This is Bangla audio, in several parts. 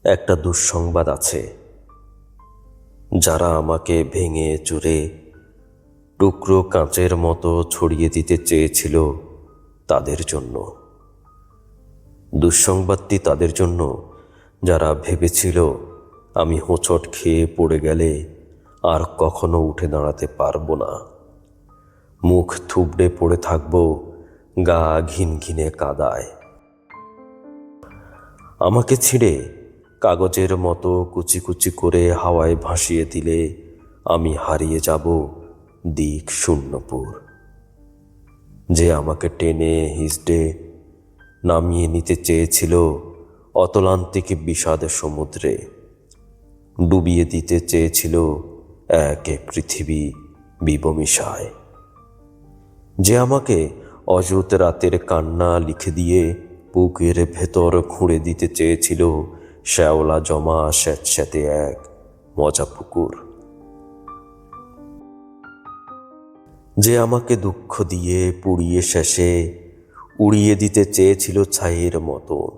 একটা দুঃসংবাদ আছে। যারা আমাকে ভেঙে চুরে টুকরো কাঁচের মতো ছড়িয়ে দিতে চেয়েছিল তাদের জন্য। দুঃসংবাদটি তাদের জন্য যারা ভেবেছিল আমি হোঁচট খেয়ে পড়ে গেলে আর কখনো উঠে দাঁড়াতে পারবো না, মুখ থুবড়ে পড়ে থাকবো গা ঘিনঘিনে কাদায়। আমাকে ছিঁড়ে কাগজের মতো কুচি কুচি করে হাওয়ায় ভাসিয়ে দিলে আমি হারিয়ে যাব দিক শূন্যপুর। যে আমাকে টেনে হিসড়ে নামিয়ে নিতে চেয়েছিল অতলান্তিক বিষাদ সমুদ্রে, ডুবিয়ে দিতে চেয়েছিল এক পৃথিবী বিবমিশায়। যে আমাকে অযুত রাতের কান্না লিখে দিয়ে বুকের ভেতর খুঁড়ে দিতে চেয়েছিল শ্যাওলা জমা স্যাঁতস্যাঁতে এক মজা পুকুর। যে আমাকে দুঃখ দিয়ে পুড়িয়ে শেষে উড়িয়ে দিতে চেয়েছিল ছাইয়ের মতন,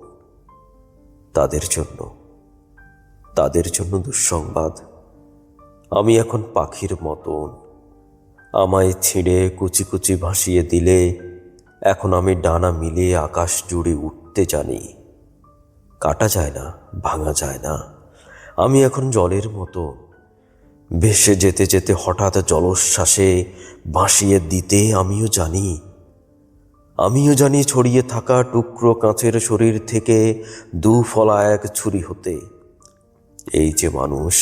তাদের জন্য দুঃসংবাদ। আমি এখন পাখির মতন। আমায় ছিঁড়ে কুচি কুচি ভাসিয়ে দিলে এখন আমি ডানা মিলিয়ে আকাশ জুড়ে উঠতে জানি। কাটা যায় না, ভাঙা যায় না। আমি এখন জলের মতো ভেসে যেতে যেতে হঠাৎ জলোচ্ছ্বাসে ভাসিয়ে দিতে আমিও জানি ছড়িয়ে থাকা টুকরো কাঁচের শরীর থেকে দুফলা এক ছুরি হতে। এই যে মানুষ,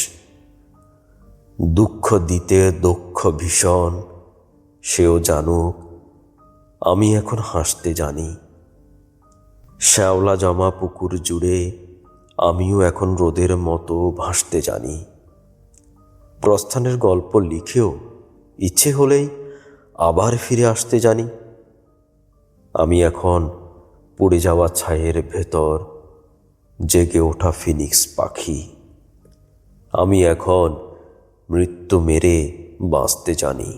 দুঃখ দিতে দক্ষ ভীষণ, সেও জানুক আমি এখন হাসতে জানি। শ্যাওলা জমা পুকুর জুড়ে আমিও এখন রোদের মতো ভাসতে জানি। প্রস্থানের গল্প লিখেও ইচ্ছে হলেই আবার ফিরে আসতে জানি। আমি এখন পড়ে যাওয়া ছায়ের ভেতর জেগে ওঠা ফিনিক্স পাখি। আমি এখন মৃত্যু মেরে বাঁচতে জানি।